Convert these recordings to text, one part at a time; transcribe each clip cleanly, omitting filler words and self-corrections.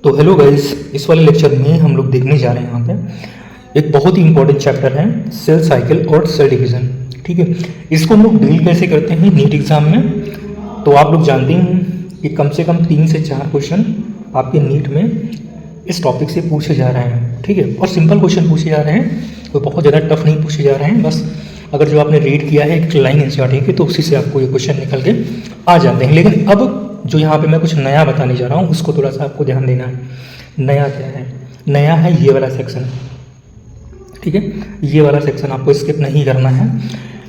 तो hello guys, इस वाले लेक्चर में हम लोग देखने जा रहे हैं यहाँ पे एक बहुत ही इंपॉर्टेंट चैप्टर है सेल साइकिल और सेल डिवीज़न। ठीक है, इसको हम लोग डील कैसे करते हैं नीट एग्ज़ाम में। तो आप लोग जानते हैं कि कम से कम 3 से 4 क्वेश्चन आपके नीट में इस टॉपिक से पूछे जा रहे हैं। ठीक है, और सिंपल क्वेश्चन पूछे जा रहे हैं, तो बहुत ज़्यादा टफ नहीं पूछे जा रहे हैं। बस अगर जो आपने रीड किया है एक लाइन एनसीईआरटी की, तो उसी से आपको ये क्वेश्चन निकल के आ जाते हैं। लेकिन अब जो यहाँ पे मैं कुछ नया बताने जा रहा हूँ उसको थोड़ा सा आपको ध्यान देना है। नया क्या है? नया है ये वाला सेक्शन। ठीक है, ये वाला सेक्शन आपको स्किप नहीं करना है।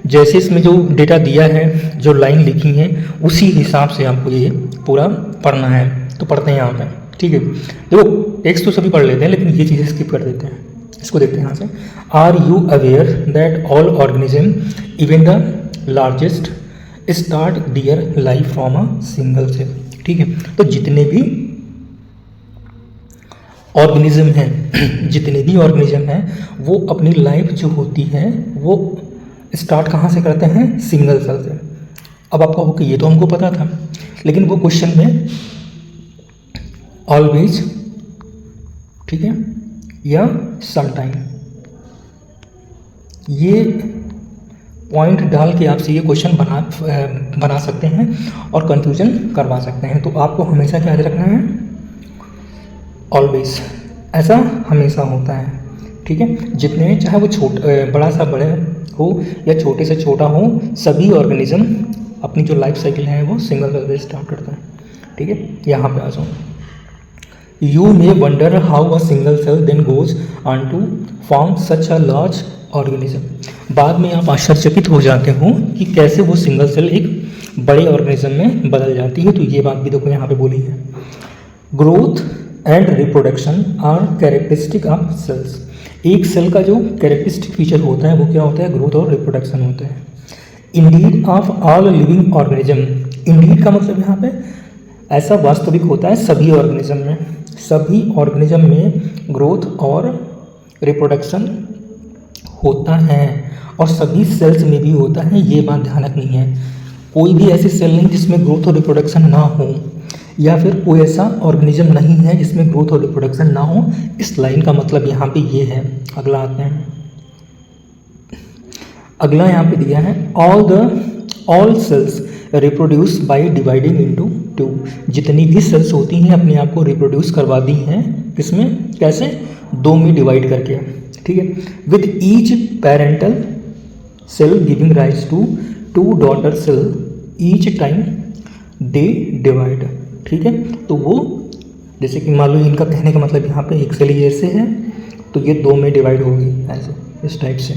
जैसे इसमें जो डेटा दिया है, जो लाइन लिखी है, उसी हिसाब से आपको ये पूरा पढ़ना है। तो पढ़ते हैं यहाँ पे। ठीक है, देखो टेक्स्ट तो सभी पढ़ लेते हैं, लेकिन ये चीज़ें स्किप कर देते हैं। इसको देखते हैं यहाँ से। Are you aware that all organism even the largest start their life from a single cell. ठीक है, तो जितने भी ऑर्गेनिज्म हैं वो अपनी लाइफ जो होती है वो स्टार्ट कहाँ से करते हैं? सिंगल सेल से। अब आपका हो कि ये तो हमको पता था, लेकिन वो क्वेश्चन में ऑलवेज, ठीक है, या समटाइम, ये पॉइंट डाल के आपसे ये क्वेश्चन बना सकते हैं और कंफ्यूजन करवा सकते हैं। तो आपको हमेशा क्या याद रखना है? ऑलवेज, ऐसा हमेशा होता है। ठीक है, जितने चाहे वो बड़ा सा बड़े हो या छोटे से छोटा हो, सभी ऑर्गेनिज्म अपनी जो लाइफ साइकिल है वो सिंगल सेल से स्टार्ट करता है। ठीक है, यहाँ पे आ जाओ। You may wonder how a single cell then goes on to form such a large organism. बाद में आप आश्चर्यचकित हो जाते हो कि कैसे वो सिंगल सेल एक बड़े ऑर्गेनिज्म में बदल जाती है। तो ये बात भी देखो यहाँ पे बोली है। Growth and reproduction are characteristic of cells. एक सेल का जो कैरेक्टरिस्टिक फीचर होता है वो क्या होता है? ग्रोथ और रिप्रोडक्शन होता है। Indeed of all living organism. Indeed का मतलब यहाँ पे ऐसा वास्तविक होता है सभी ऑर्गेनिज्म में ग्रोथ और रिप्रोडक्शन होता है, और सभी सेल्स में भी होता है। ये बात ध्यान रखनी है। कोई भी ऐसी सेल नहीं जिसमें ग्रोथ और रिप्रोडक्शन ना हो, या फिर कोई ऐसा ऑर्गेनिज्म नहीं है जिसमें ग्रोथ और रिप्रोडक्शन ना हो। इस लाइन का मतलब यहाँ पे ये है। अगला आते हैं। अगला यहाँ पे दिया है all cells reproduce by dividing into 2। जितनी भी सेल्स होती हैं अपने आप को रिप्रोड्यूस करवाती हैं, किसमें? कैसे? 2 में डिवाइड करके। ठीक है, with each parental cell giving rise to 2 daughter cell each time they divide. ठीक है, तो वो जैसे कि मान लो इनका कहने का मतलब यहाँ पे एक सेल ये ऐसे है, तो ये 2 में डिवाइड होगी ऐसे, इस टाइप से।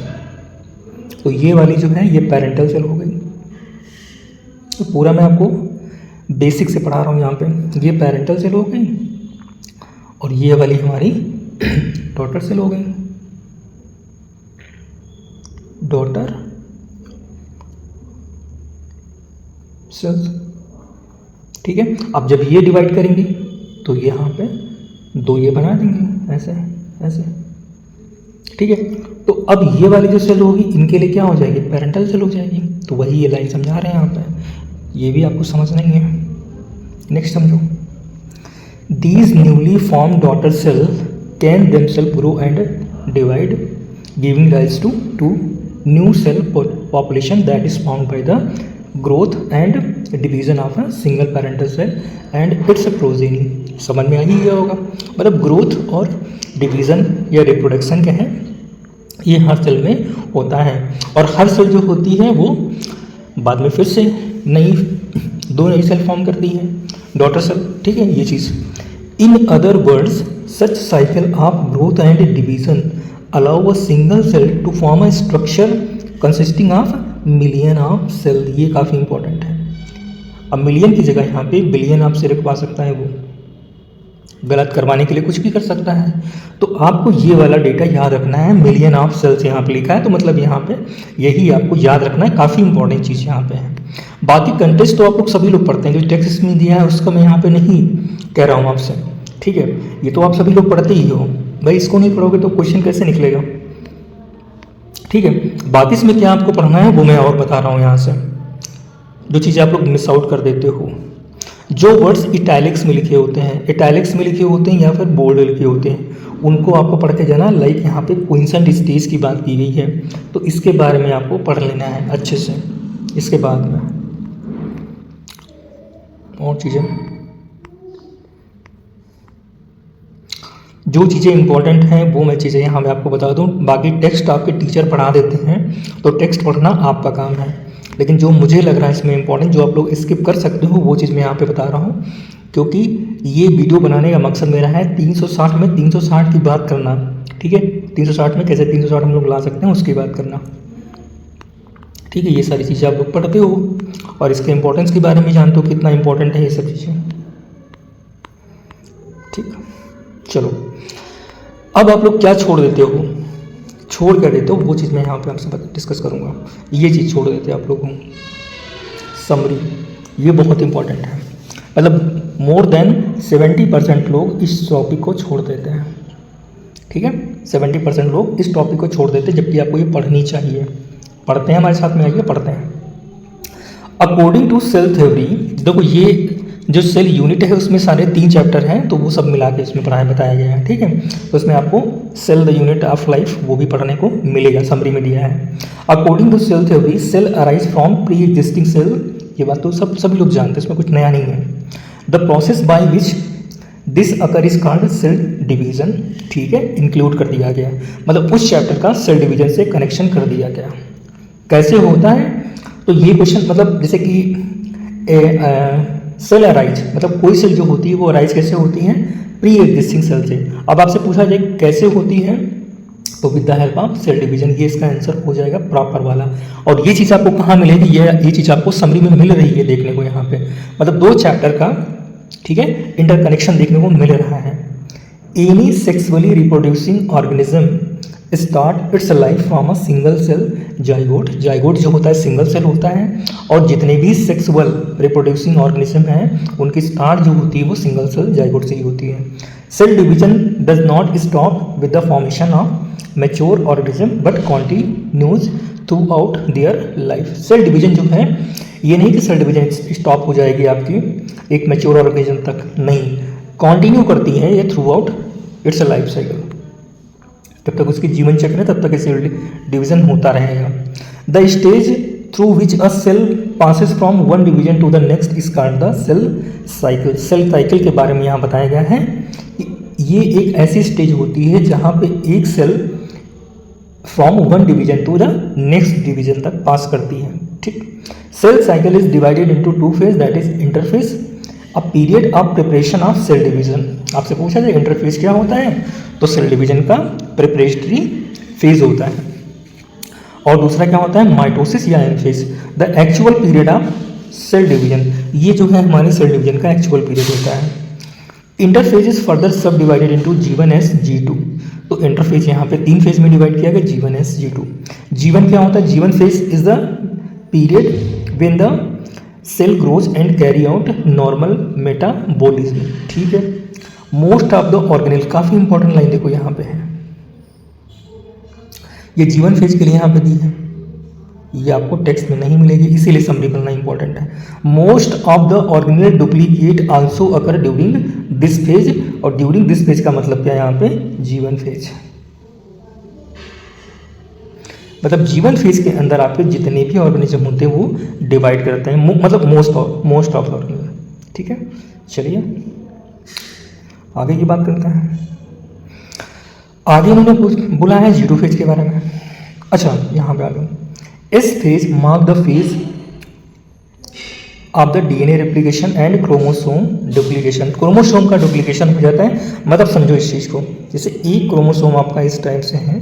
तो ये वाली जो है ये पेरेंटल सेल हो गई। तो पूरा मैं आपको बेसिक से पढ़ा रहा हूँ यहाँ पे। ये पेरेंटल सेल हो गई और ये वाली हमारी डॉटर सेल हो गई। Daughter cells. ठीक है, अब जब ये डिवाइड करेंगे तो यहाँ पे 2 ये बना देंगे ऐसे ऐसे। ठीक है, तो अब ये वाली जो सेल होगी इनके लिए क्या हो जाएगी? पेरेंटल सेल हो जाएगी। तो वही ये लाइन समझा रहे हैं यहाँ पे, ये भी आपको समझना ही है। नेक्स्ट समझो। These newly form daughter cell can themselves grow and divide giving rise to 2 new cell population that is found by the growth and division of a single parental cell and its progeny. समझ में आ ही गया होगा। मतलब growth और division या reproduction क्या है, ये हर सेल में होता है, और हर सेल जो होती है वो बाद में फिर से 2 नई सेल फॉर्म करती है, डॉटर सेल। ठीक है, ये चीज़। In other words such cycle of growth and division allow a single cell to form a structure consisting of million of cell. ये काफ़ी इंपॉर्टेंट है। अब मिलियन की जगह यहाँ पे बिलियन ऑफ सेल रखवा सकता है, वो गलत करवाने के लिए कुछ भी कर सकता है। तो आपको ये वाला डेटा याद रखना है। मिलियन ऑफ सेल्स यहाँ पे लिखा है, तो मतलब यहाँ पे यही आपको याद रखना है। काफ़ी इंपॉर्टेंट चीज़ यहाँ पे है। बाकी कंटेस्ट तो आप लोग सभी लोग पढ़ते हैं, जो टेक्स्ट में दिया है उसका मैं यहाँ पे नहीं कह रहा हूँ आपसे। ठीक है, ये तो आप सभी लोग पढ़ते ही हो भाई। इसको नहीं पढ़ोगे तो क्वेश्चन कैसे निकलेगा? ठीक है, बाकी इसमें क्या आपको पढ़ना है वो मैं और बता रहा हूँ यहाँ से, जो चीज़ें आप लोग मिस आउट कर देते हो। जो वर्ड्स इटैलिक्स में लिखे होते हैं, इटैलिक्स में लिखे होते हैं या फिर बोल्ड लिखे होते हैं, उनको आपको पढ़ के जाना। लाइक यहाँ पे क्विंसेंट स्टेज की बात की गई है, तो इसके बारे में आपको पढ़ लेना है अच्छे से। इसके बाद में और चीज़ें, जो चीज़ें इंपॉर्टेंट हैं वो मैं चीज़ें यहाँ मैं आपको बता दूँ। बाकी टेक्स्ट आपके टीचर पढ़ा देते हैं, तो टेक्स्ट पढ़ना आपका काम है। लेकिन जो मुझे लग रहा है इसमें इंपॉर्टेंट, जो आप लोग स्किप कर सकते हो, वो चीज़ मैं यहाँ पे बता रहा हूँ। क्योंकि ये वीडियो बनाने का मकसद मेरा है 360 में 360 की बात करना, ठीक है। 360 में कैसे 360 हम लोग ला सकते हैं उसकी बात करना, ठीक है। ये सारी चीज़ें आप लोग पढ़ते हो और इसके इंपॉर्टेंस के बारे में जानते हो, कितना इंपॉर्टेंट है ये सब चीज़ें, ठीक। चलो, अब आप लोग क्या छोड़ देते हो, छोड़ कर देते हो, वो चीज़ मैं यहाँ पे आपसे डिस्कस करूँगा। ये चीज़ छोड़ देते हैं आप लोगों, समरी, ये बहुत इंपॉर्टेंट है। मतलब मोर देन 70% लोग इस टॉपिक को छोड़ देते हैं, ठीक है। 70% लोग इस टॉपिक को छोड़ देते हैं, जबकि आपको ये पढ़नी चाहिए। पढ़ते हैं, हमारे साथ में आइए पढ़ते हैं। अकॉर्डिंग टू सेल थ्योरी, देखो ये जो सेल यूनिट है उसमें सारे 3 चैप्टर हैं, तो वो सब मिला के इसमें बताया गया है, ठीक है। तो उसमें आपको cell the unit of life वो भी पढ़ने को मिलेगा, समरी में दिया है। According to cell theory, cell arise from pre existing cell, ये बात तो सभी लोग जानते हैं, इसमें कुछ नया नहीं है। The process by which this occur is called cell division, ठीक है, इंक्लूड कर दिया गया, मतलब उस चैप्टर का सेल डिवीजन से कनेक्शन कर दिया गया। कैसे होता है, तो ये क्वेश्चन, मतलब जैसे कि सेल अराइज, मतलब कोई सेल जो होती है वो अराइज कैसे होती है, प्री एग्जिस्टिंग सेल से। अब आपसे पूछा जाए कैसे होती है, तो with the help of cell division, ये इसका आंसर हो जाएगा प्रॉपर वाला। और ये चीज़ आपको कहाँ मिलेगी, ये चीज़ आपको समरी में मिल रही है देखने को यहाँ पे, मतलब 2 चैप्टर का, ठीक है, इंटरकनेक्शन देखने को मिल रहा है। Any sexually reproducing organism start its life from a single cell zygote, zygote जो होता है सिंगल सेल होता है, और जितने भी सेक्सुअल रिप्रोड्यूसिंग ऑर्गेनिज्म हैं उनकी स्टार्ट जो होती है वो सिंगल सेल जाइगोट से ही होती है। Cell division does not stop with the formation of mature organism but continues throughout their life. Cell division जो है, ये नहीं कि सेल डिवीजन स्टॉप हो जाएगी आपकी एक मैच्योर ऑर्गेनिज्म तक, नहीं, कॉन्टिन्यू करती है ये through out it's life cycle. जब तक उसकी जीवन चक्र है तब तक सेल डिवीजन होता रहेगा। The stage through which a cell passes from one division to the next is called the cell cycle. Cell cycle के बारे में यहाँ बताया गया है कि ये एक ऐसी स्टेज होती है जहाँ पे एक cell from one division to the next division तक पास करती है, ठीक। Cell cycle is divided into 2 phase, that is interphase a period of preparation of cell division. आपसे पूछा जाए इंटरफेज क्या होता है, तो सेल डिवीजन का प्रिपरेटरी फेज होता है। और दूसरा क्या होता है, माइटोसिस या M phase, the actual period of cell division, ये जो है हमारी सेल डिवीजन का एक्चुअल पीरियड होता है। इंटरफेज इज फर्दर सब डिवाइडेड इनटू G1S G2, तो इंटरफेज यहाँ पे 3 फेज में डिवाइड किया गया, G1S G2। G1 क्या होता है, G1 phase is the period when the cell grows and carry out normal metabolism, ठीक है। मोस्ट ऑफ द ऑर्गेनेल, काफ़ी इंपॉर्टेंट लाइन देखो यहाँ पे है, ये G1 फेज के लिए यहाँ पे दी है, ये आपको टेक्स्ट में नहीं मिलेगी, इसीलिए समरी बनना इंपॉर्टेंट है। Most of the organelle duplicate also occur during this phase, और ड्यूरिंग दिस फेज का मतलब क्या है यहाँ पे, G1 फेज। मतलब G1 फेज के अंदर आपके जितने भी ऑर्गेनिज्म होते हैं वो डिवाइड करते हैं, मतलब मोस्ट ऑफ ऑर्गेनिज्म, ठीक है। चलिए आगे की बात करते हैं। आगे उन्होंने बोला है जीरो फेज के बारे में। अच्छा, यहाँ पे आ जाओ। इस phase mark the phase of the DNA replication and chromosome duplication. Chromosome का डुप्लीकेशन हो जाता है, मतलब समझो इस चीज़ को, जैसे एक क्रोमोसोम आपका इस टाइप से है,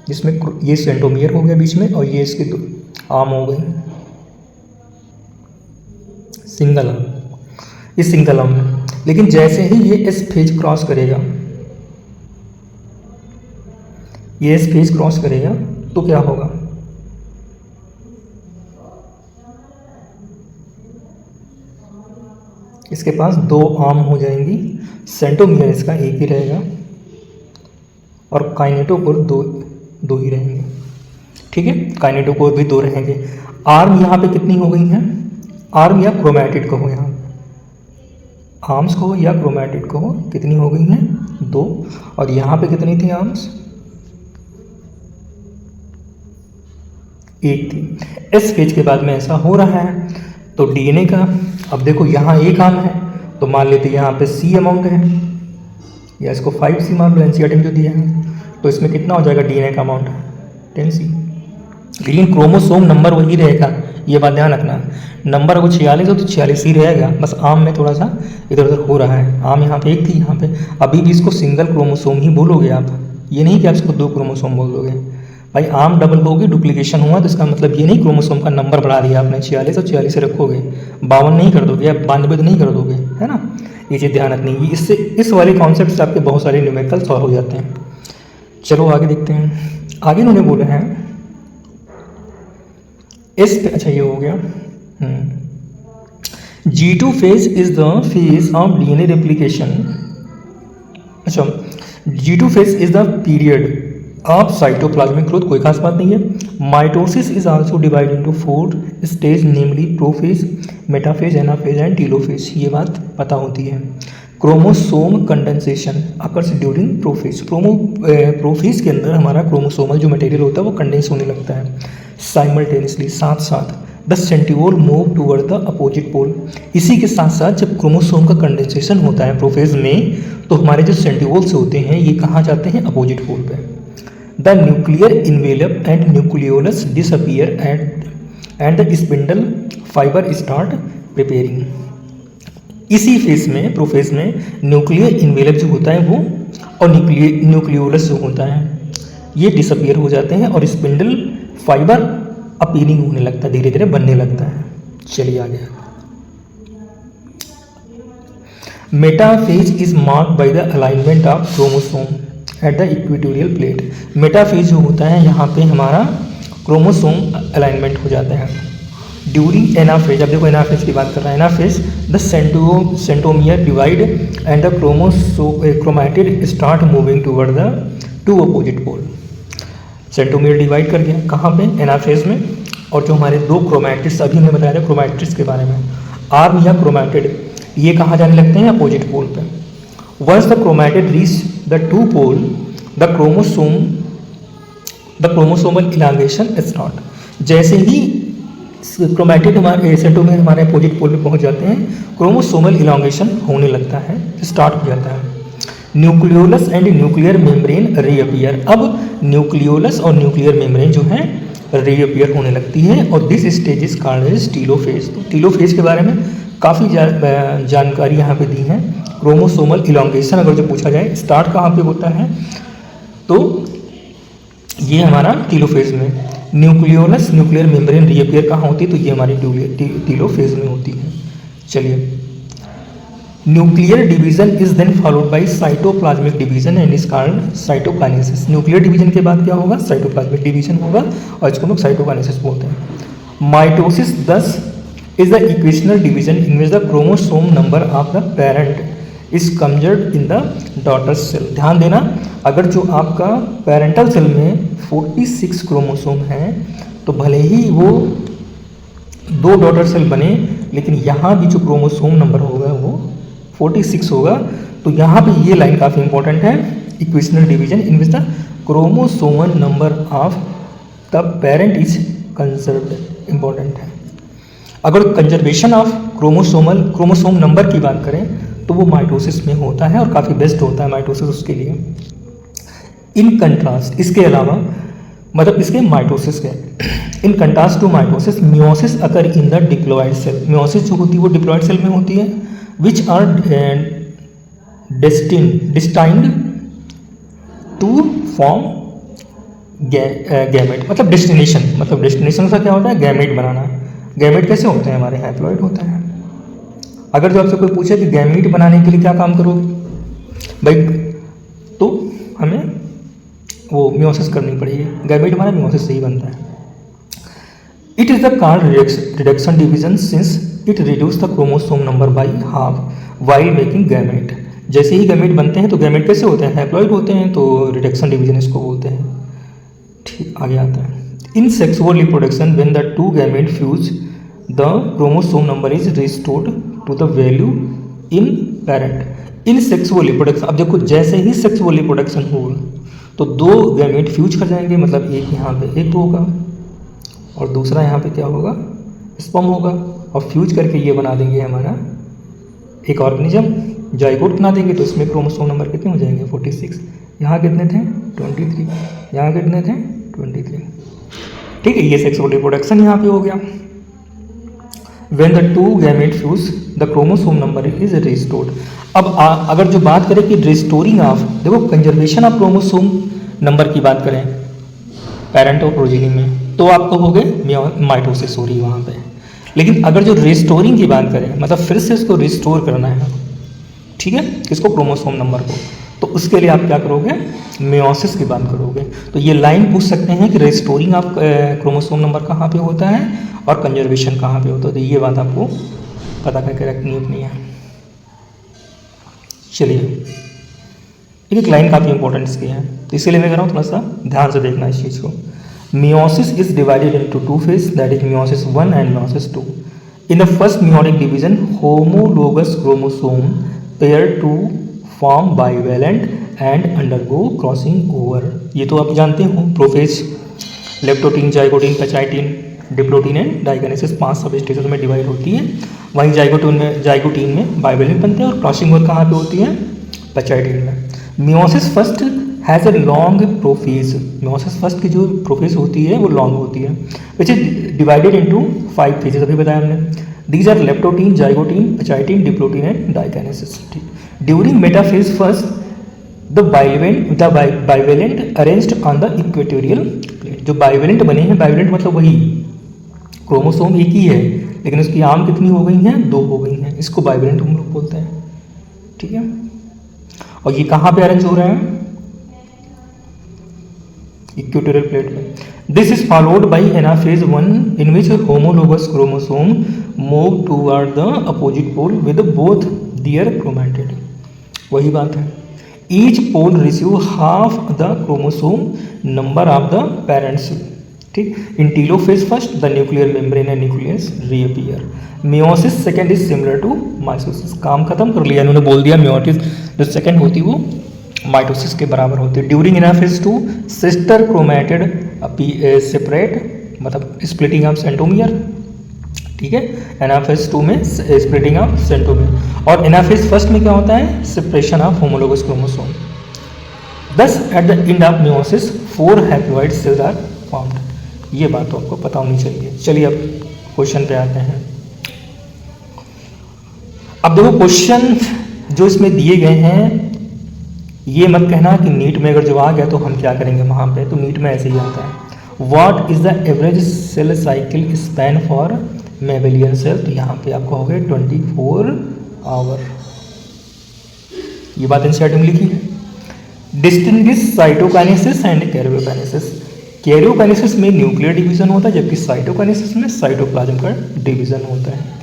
जिसमें ये सेंट्रोमियर हो गया बीच में, और ये इसके 2 आर्म हो गई, सिंगल आर्म, ये सिंगल आर्म है। लेकिन जैसे ही ये इस फेज क्रॉस करेगा, ये इस फेज क्रॉस करेगा, तो क्या होगा, इसके पास 2 आर्म हो जाएंगी, सेंट्रोमियर इसका एक ही रहेगा, और काइनेटोकोर दो ही रहेंगे, ठीक है। काइनेटोकोर भी 2 रहेंगे। आर्म यहाँ पे कितनी हो गई हैं, आर्म या क्रोमैटिड कहो यहाँ, आर्म्स को या क्रोमैटिड को कितनी हो गई हैं 2, और यहाँ पे कितनी थी आर्म्स 1 थी। इस फेज के बाद में ऐसा हो रहा है तो डीएनए का, अब देखो यहाँ एक आर्म है तो मान लेते यहाँ पे C अमाउंट है, या इसको 5C मान लो एनसीईआरटी में जो दिया है, तो इसमें कितना हो जाएगा डीएनए का अमाउंट 10C। लेकिन क्रोमोसोम नंबर वही रहेगा, ये बात ध्यान रखना। नंबर अगर 46 हो तो 46 ही रहेगा, बस आम में थोड़ा सा इधर उधर हो रहा है। आम यहाँ पे 1 थी, यहाँ पे अभी भी इसको सिंगल क्रोमोसोम ही बोलोगे आप, ये नहीं कि आप इसको 2 क्रोमोसोम बोल दोगे। भाई आम डबल होगी, डुप्लीकेशन हुआ तो इसका मतलब ये नहीं क्रोमोसोम का नंबर बढ़ा दिया आपने 46 और 46 रखोगे, 52 नहीं कर दोगे या 92 नहीं कर दोगे, है ना। ये चीज़ ध्यान रखनी है। इससे इस वाले कॉन्सेप्ट से आपके बहुत सारे न्यूमेरिकल सॉल्व हो जाते हैं। चलो आगे देखते हैं। आगे उन्होंने बोला है इस पे, अच्छा ये हो गया। G2 phase is the phase of DNA replication। अच्छा, G2 phase is the period of cytoplasmic growth, कोई खास बात नहीं है। Mitosis is also divided into 4 stage, namely prophase, metaphase, anaphase and telophase, ये बात पता होती है। Chromosome condensation occurs during prophase. Prophase के अंदर हमारा क्रोमोसोमल जो मटेरियल होता है वो कंडेंस होने लगता है साइमल्टेनियसली, साथ साथ। The centriole move toward the opposite pole. इसी के साथ साथ जब क्रोमोसोम का कंडेंसेशन होता है प्रोफेज में, तो हमारे जो सेंट्रिओल्स होते हैं ये कहाँ जाते हैं, अपोजिट पोल पे। The nuclear envelope and nucleolus disappear and the spindle fibre start preparing. इसी फेज में, प्रोफेज में, न्यूक्लियर इन्वेलप जो होता है वो और न्यूक्लियोलस जो होता है ये डिसअपियर हो जाते हैं और स्पिंडल फाइबर अपीयरिंग होने लगता है, धीरे धीरे बनने लगता है। चलिए आगे। Metaphase is marked by the alignment of chromosome at the equatorial plate. Metaphase जो होता है यहाँ पे हमारा क्रोमोसोम अलाइनमेंट हो जाता है ड्यूरिंग एनाफेज। अब देखो एनाफेज की बात कर रहा है। Anaphase the centromere divide and the chromatid start moving toward the 2 opposite pole. Centromere divide कर गया कहाँ पे, एनाफेज में, और जो हमारे 2 क्रोमैटिड्स, अभी हमने बताया था क्रोमैटिड्स के बारे में, आर्म या क्रोमैटिड, ये कहाँ जाने लगते हैं, अपोजिट पोल पे। Once the chromatid reach the 2 pole the chromosomal elongation start. जैसे ही क्रोमैटिड हमारे सेंटोमियर हमारे अपोजिट पोल पे पहुंच जाते हैं, क्रोमोसोमल इलांगेशन होने लगता है, स्टार्ट हो जाता है। Nucleolus and nuclear membrane reappear. अब न्यूक्लियोलस और न्यूक्लियर मेम्ब्रेन जो है रीअपियर होने लगती है और this stage is called as telophase. तो टीलोफेज के बारे में काफ़ी जानकारी यहाँ पे दी है। क्रोमोसोमल इलांगेशन अगर जो पूछा जाए स्टार्ट कहाँ पे होता है, तो ये हमारा टीलोफेज में। न्यूक्लियोलस न्यूक्लियर मेम्ब्रेन रीअपियर कहाँ होती है, तो ये हमारी टीलोफेज में होती है। चलिए, nuclear division is then followed by cytoplasmic division and is called cytokinesis. Nuclear division के बाद क्या होगा, साइटोप्लाज्मिक डिवीजन होगा और इसको लोग साइटोकाइनेसिस बोलते हैं। Mitosis this is the equational division in which the chromosome number of the parent is conserved in the daughter cell. ध्यान देना, अगर जो आपका पेरेंटल सेल में 46 क्रोमोसोम हैं तो भले ही वो 2 डॉटर सेल बने, लेकिन यहाँ भी जो क्रोमोसोम नंबर होगा वो 46 होगा। तो यहाँ पे ये लाइन काफ़ी इंपॉर्टेंट है, equational division in which the chromosomal number of the parent is conserved, important है। अगर कंजर्वेशन ऑफ क्रोमोसोम नंबर की बात करें तो वो माइटोसिस में होता है और काफ़ी बेस्ट होता है माइटोसिस उसके लिए। इन कंट्रास्ट, इसके अलावा मतलब इसके माइटोसिस के in contrast to mitosis, meiosis occur in the diploid cell. Meiosis जो होती है वो डिप्लॉयड सेल में होती है, which are destined to form gamete. मतलब डेस्टिनेशन का क्या होता है, गैमेट बनाना। गैमेट कैसे होते हैं, हमारे हैप्लॉइड होते हैं। अगर जो आपसे कोई पूछे कि गैमेट बनाने के लिए क्या काम करोगे भाई, तो हमें वो मियोसिस करनी पड़ेगी। गैमेट हमारा मियोसिस से ही बनता है। It is the called reduction division since it reduce the chromosome number by half while making gamete. जैसे ही गैमेट बनते हैं तो गैमेट कैसे होते हैं, हैप्लॉइड होते हैं, तो रिडक्शन डिवीजन इसको बोलते हैं। ठीक, आगे आता है। In sexual reproduction when the 2 gamete fuse the chromosome number is restored to the value in parent in sexual reproduction. अब देखो जैसे ही सेक्सुअल रिप्रोडक्शन होगा तो दो गैमेट फ्यूज कर जाएंगे, मतलब एक यहाँ पे एक होगा और दूसरा यहाँ पे क्या होगा, स्पर्म होगा, और फ्यूज करके ये बना देंगे हमारा एक ऑर्गेनिज्म, जाइगोट बना देंगे। तो इसमें क्रोमोसोम नंबर कितने हो जाएंगे 46, यहाँ कितने थे 23, यहाँ कितने थे 23। ठीक है, ये सेक्सुअल रिप्रोडक्शन यहाँ पे हो गया। When the two gamete fuse, the chromosome number is restored। अब अगर जो बात करें कि रिस्टोरिंग ऑफ, देखो कंजर्वेशन ऑफ क्रोमोसोम नंबर की बात करें पेरेंट और प्रोजेनी में, तो आपको हो गए माइटोसिस हो रही है वहाँ पे। लेकिन अगर जो रिस्टोरिंग की बात करें, मतलब फिर से इसको रिस्टोर करना है, ठीक है, किसको, क्रोमोसोम नंबर को, तो उसके लिए आप क्या करोगे, मेयोसिस की बात करोगे। तो ये लाइन पूछ सकते हैं कि रिस्टोरिंग ऑफ क्रोमोसोम नंबर कहाँ पे होता है और कंजर्वेशन कहाँ पे होता है, तो ये बात आपको पता करके रखनी अपनी है। चलिए, एक लाइन काफ़ी इंपॉर्टेंट इसकी है, तो इसीलिए मैं कह रहा हूँ थोड़ा सा ध्यान से देखना इस चीज़ को। Meiosis is divided into two phases, that is meiosis 1 and meiosis 2. In the first meiotic division, homologous chromosome pair to form bivalent and undergo crossing over। ये तो आप जानते हो, prophase, leptotene, zygotene, pachytene, diplotene and diakinesis 5 सब stages में divide होती है। वहीं जाइगोटीन में बाइवेलेंट बनते हैं और क्रॉसिंग ओवर कहाँ पे होती है, पैचाइटिन में। Meiosis first has a long prophase, meiosis first की जो प्रोफेज होती है वो लॉन्ग होती है, which is divided into 5 phases, अभी बताया हमने। These are leptotene, zygotene, pachytene, diplotene and diakinesis. During metaphase first the bivalent arranged on the equatorial plate. जो बाइवेलेंट बने हैं, बाइवेलेंट मतलब वही क्रोमोसोम एक ही है लेकिन उसकी आर्म कितनी हो गई हैं, 2 हो गई हैं, इसको बाइवेलेंट हम लोग बोलते हैं। ठीक है, और ये कहाँ पे अरेंज हो रहे हैं, इक्वेटोरियल प्लेट में। This is followed by anaphase 1 in which homologous chromosome move toward the opposite pole with both their chromatid. वही बात है, each pole receive half the chromosome number of the parents. ठीक, in telophase first the nuclear membrane and nucleus reappear. Meiosis second is similar to mitosis. काम खत्म कर लिया, इन्होंने बोल दिया मियोसिस जो सेकेंड होती है वो माइटोसिस के बराबर होती है। During anaphase 2 sister chromatid separate, मतलब स्प्लिटिंग ऑफ सेंटोमियर। ठीक है, एनाफेज 2 में स्प्लिटिंग ऑफ सेंटोमियर, और एनाफेज फर्स्ट में क्या होता है, separation of homologous chromosome. Thus at the end of meiosis 4 haploid cells are formed. ये बात तो आपको पता होनी चाहिए। चलिए अब क्वेश्चन पे आते हैं। अब देखो क्वेश्चन जो इसमें दिए गए हैं, ये मत कहना कि नीट में अगर जो आ गया तो हम क्या करेंगे वहाँ पे, तो नीट में ऐसे ही आता है। What is the average cell cycle span for mammalian cell, तो यहाँ पे आपको हो गए 24 आवर। ये बात एनसीईआरटी में लिखी है। Distinguish cytokinesis and karyokinesis. Karyokinesis में न्यूक्लियर डिवीजन होता है जबकि साइटोकाइनेसिस में साइटोप्लाज्म का डिवीजन होता है।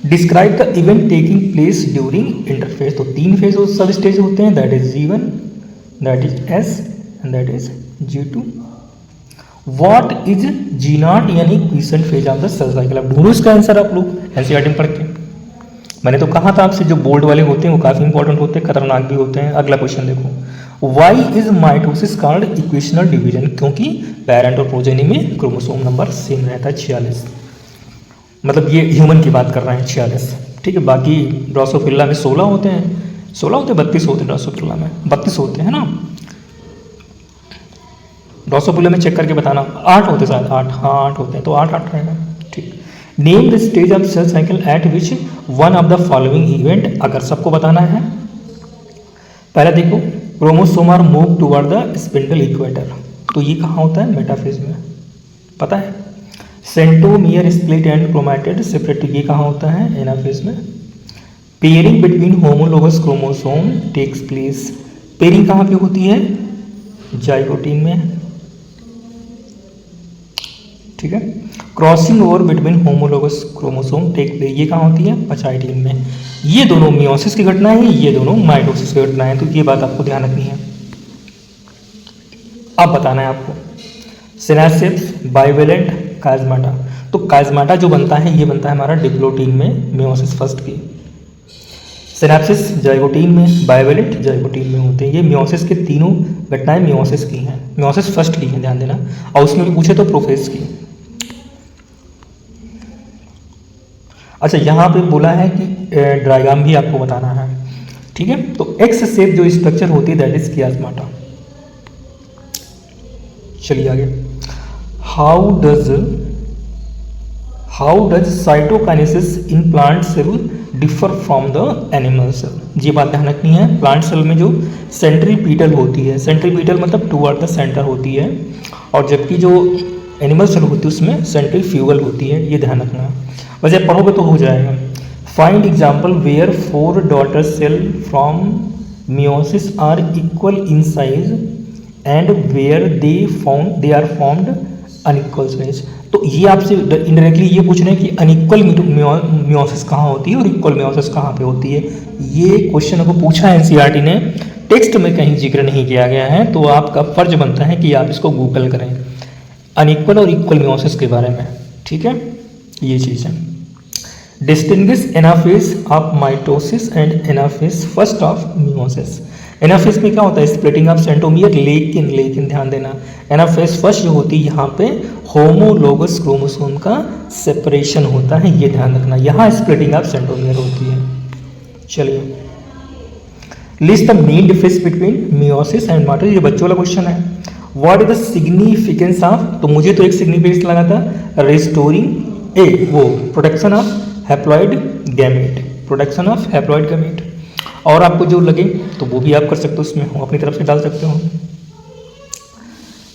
Describe the event taking place during interphase, तो 3 फेज सब स्टेज होते हैं, that is G1, that is S and that is G2। What is G0 यानी quiescent phase of the cell cycle. अब ढूंढो इसका आंसर आप लोग एनसीईआरटी में पढ़ के। मैंने तो कहा था आपसे जो बोल्ड वाले होते हैं वो काफ़ी इंपॉर्टेंट होते हैं, खतरनाक भी होते हैं। अगला क्वेश्चन देखो, why is mitosis called equational division, क्योंकि पेरेंट और प्रोजेनी में क्रोमोसोम नंबर सेम रहता है 46, मतलब ये ह्यूमन की बात कर रहे हैं 46। ठीक है, बाकी ड्रोसोफिला में 16 होते हैं, 16 होते हैं, 32 होते हैं, ड्रोसोफिला में 32 होते हैं ना, ड्रोसोफिला में चेक करके बताना, 8 होते शायद, 8, हाँ 8 होते हैं, तो 8 रहेगा। ठीक, name the stage of cell cycle at which one of the following event, अगर सबको बताना है। पहले देखो, chromosome are move toward the spindle equator, तो ये कहाँ होता है, मेटाफेज में, पता है। Centromere split and chromatid separate, ये कहाँ होता है, एनाफेज में। Pairing between homologous chromosome takes place, pairing कहाँ पे होती है, जाइगोटीन में। ठीक है, crossing over between homologous chromosome take place, ये कहाँ होती है, पैचाइटिन में। ये दोनों मियोसिस की घटनाएं हैं, ये दोनों माइटोसिस की घटनाएं हैं, तो ये बात आपको ध्यान रखनी है। अब बताना है आपको सिनेप्सिस, बाइवेलेंट, काइज़माटा। तो काइज़माटा जो बनता है ये बनता है हमारा डिप्लोटीन में मियोसिस फर्स्ट की। सिनेप्सिस जाइगोटीन में, बाइवेलेंट जाइगोटीन में होते हैं। ये मियोसिस के तीनों घटनाएं मियोसिस की हैं। मियोसिस फर्स्ट की है, ध्यान देना, और उसमें भी पूछे तो प्रोफेज की। अच्छा, यहाँ पे बोला है कि डायग्राम भी आपको बताना है, ठीक है। तो एक्स शेप जो स्ट्रक्चर होती है दैट इज कियास्माटा। चलिए आगे, how does cytokinesis in plant cell differ from the animal cell. ये बात ध्यान रखनी है। प्लांट सेल में जो सेंट्रीपीटल होती है, सेंट्रीपीटल मतलब टुवर्ड द सेंटर होती है, और जबकि जो एनिमल सेल होती है उसमें सेंट्रीफ्यूगल होती है, ये ध्यान रखना। वैसे पढ़ोगे तो हो जाएगा। Find example where 4 daughter cell from meiosis are equal in size and where they are formed unequal size. तो ये आपसे इनडायरेक्टली ये पूछ रहे हैं कि अनइक्वल मियोसिस कहाँ होती है और इक्वल मियोसिस कहाँ पे होती है। ये क्वेश्चन को पूछा है एनसीईआरटी ने, टेक्स्ट में कहीं जिक्र नहीं किया गया है, तो आपका फर्ज बनता है कि आप इसको गूगल करें अनइक्वल और इक्वल मियोसिस के बारे में, ठीक है। ये चीज़ है। Distinguish anaphase of mitosis and anaphase first of meiosis. Anaphase में क्या होता है, स्प्लिटिंग ऑफ सेंट्रोमियर, लेकिन ध्यान देना, एनाफेज फर्स्ट जो होती है यहाँ पे होमोलोगस क्रोमोसोम का सेपरेशन होता है, ये ध्यान रखना। यहाँ स्प्लिटिंग ऑफ सेंट्रोमियर होती है। चलिए, list the main difference between meiosis and mitosis. ये बच्चों वाला क्वेश्चन है। What is the significance of, तो मुझे तो एक सिग्निफिकेंस लगा था रिस्टोरिंग वो protection of haploid gamete, protection of haploid gamete. और आपको जो लगे तो वो भी आप कर सकते हो, उसमें हो अपनी तरफ से डाल सकते हो।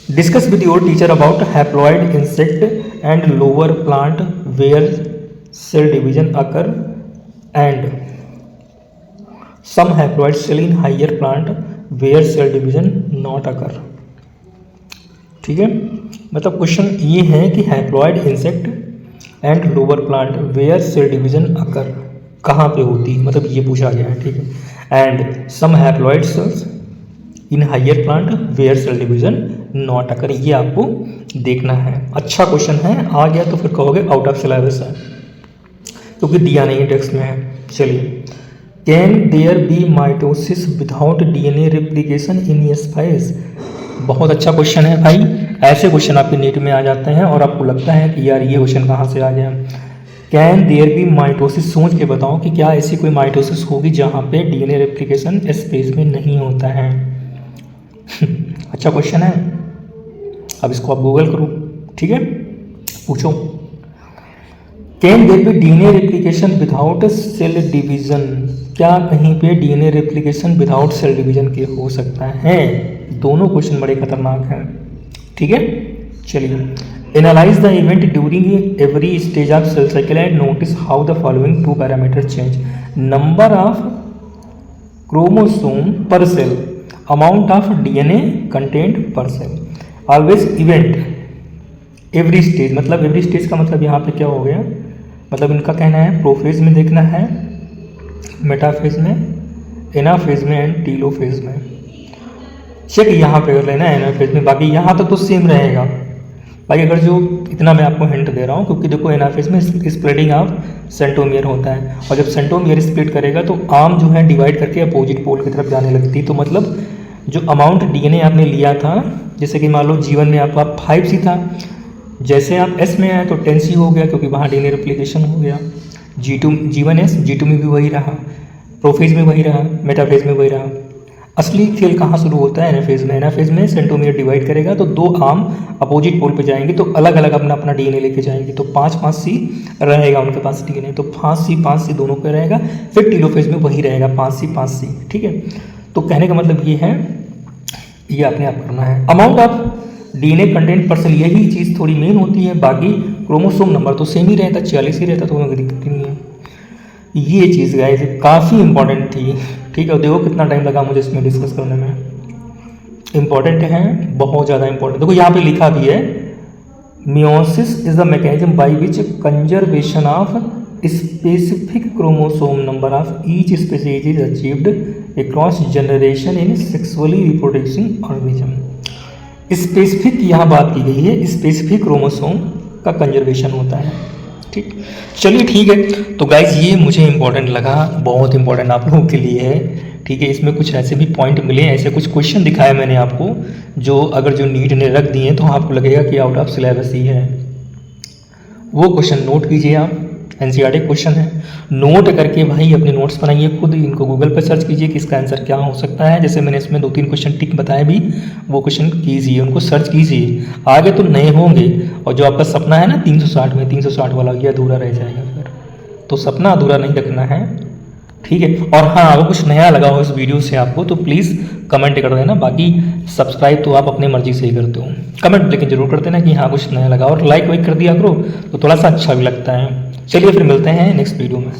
Discuss with your teacher about haploid insect and lower plant where cell division occur and some haploid cell in higher plant where cell division not occur. ठीक है, मतलब क्वेश्चन ये है कि haploid insect and lower plant where cell division occur कहाँ पे होती है, मतलब ये पूछा गया है, ठीक है। And some haploid cells in higher plant where cell division not occur, ये आपको देखना है। अच्छा क्वेश्चन है, आ गया तो फिर कहोगे आउट ऑफ सिलेबस है, क्योंकि दिया नहीं टेक्स्ट में है। चलिए, can there be mitosis without DNA replication in S phase. बहुत अच्छा क्वेश्चन है भाई, ऐसे क्वेश्चन आपके नीट में आ जाते हैं और आपको लगता है कि यार ये क्वेश्चन कहाँ से आ गया। कैन देयर बी माइटोसिस, सोच के बताओ कि क्या ऐसी कोई माइटोसिस होगी जहाँ पे डीएनए रेप्लिकेशन स्पेस में नहीं होता है। अच्छा क्वेश्चन है, अब इसको आप गूगल करो, ठीक है, पूछो। Can there be DNA replication without cell division, क्या कहीं पे DNA replication without cell division के हो सकता है। दोनों क्वेश्चन बड़े खतरनाक हैं, ठीक है। चलिए, analyse the event during every stage of cell cycle and notice how the following 2 parameter change. Number of chromosome per cell, amount of DNA content per cell. Always event every stage, मतलब every stage का मतलब यहाँ पे क्या हो गया, मतलब इनका कहना है प्रोफेज में देखना है, मेटाफेज में, एनाफेज में एंड टीलोफेज में। चेक यहाँ पे कर लेना एनाफेज में, बाकी यहाँ तक तो सेम रहेगा भाई। अगर जो इतना मैं आपको हिंट दे रहा हूँ, क्योंकि देखो एनाफेज में स्प्लिटिंग ऑफ सेंट्रोमियर होता है, और जब सेंट्रोमियर स्प्लिट करेगा तो आर्म जो है डिवाइड करके अपोजिट पोल की तरफ जाने लगती है। तो मतलब जो अमाउंट डीएनए आपने लिया था, जैसे कि मान लो जीवन में आपका 5C था, जैसे आप एस में आए तो 10C हो गया, क्योंकि वहाँ डीएनए रेप्लिकेशन हो गया। G1S G2 में भी वही रहा, प्रोफेज में वही रहा, मेटाफेज में वही रहा। असली खेल कहाँ शुरू होता है, एनाफेज में। एनाफेज में सेंट्रोमियर डिवाइड करेगा तो 2 आर्म अपोजिट पोल पे जाएंगे, तो अलग अलग अपना डीएनए लेके जाएंगे, तो 5C रहेगा उनके पास डीएनए, तो 5C दोनों पे रहेगा। फिर टीलोफेज में वही रहेगा 5C, ठीक है। तो कहने का मतलब ये है, ये अपने आप करना है। Amount of DNA content percent, यही चीज़ थोड़ी मेन होती है, बाकी क्रोमोसोम नंबर तो सेम ही रहता, 46 ही रहता, तो कोई दिक्कत नहीं है। ये चीज़ गाइस काफ़ी इंपॉर्टेंट थी, ठीक है। देखो कितना टाइम लगा मुझे इसमें डिस्कस करने में, इंपॉर्टेंट है, बहुत ज़्यादा इंपॉर्टेंट। देखो यहाँ पे लिखा भी है, meiosis is the mechanism by which conservation of specific chromosome number of each species is achieved across generation in sexually reproducing organism. Specific यहाँ बात की गई है, स्पेसिफिक क्रोमोसोम का कंजर्वेशन होता है, ठीक, चलिए ठीक है। तो गाइज ये मुझे इम्पोर्टेंट लगा, बहुत इम्पोर्टेंट आप लोगों के लिए है। ठीक है, इसमें कुछ ऐसे भी पॉइंट मिले, ऐसे कुछ क्वेश्चन दिखाए मैंने आपको, जो अगर जो नीट ने रख दिए तो आपको लगेगा कि आउट ऑफ सिलेबस ही है। वो क्वेश्चन नोट कीजिए आप, एनसीईआरटी क्वेश्चन है, नोट करके भाई अपने नोट्स बनाइए खुद, इनको गूगल पर सर्च कीजिए कि इसका आंसर क्या हो सकता है। जैसे मैंने इसमें 2-3 क्वेश्चन टिक बताए भी, वो क्वेश्चन कीजिए, उनको सर्च कीजिए। आगे तो नए होंगे, और जो आपका सपना है ना 360 में, 360 वाला, ये अधूरा रह जाएगा फिर। तो सपना अधूरा नहीं रखना है, ठीक है। और हाँ, अगर कुछ नया लगा हो इस वीडियो से आपको तो प्लीज़ कमेंट कर देना। बाकी सब्सक्राइब तो आप अपने मर्जी से ही करते हो, कमेंट लेकिन जरूर कर देना कि हाँ कुछ नया लगा, और लाइक वाइक कर दिया करो तो थोड़ा सा अच्छा भी लगता है। चलिए फिर मिलते हैं नेक्स्ट वीडियो में।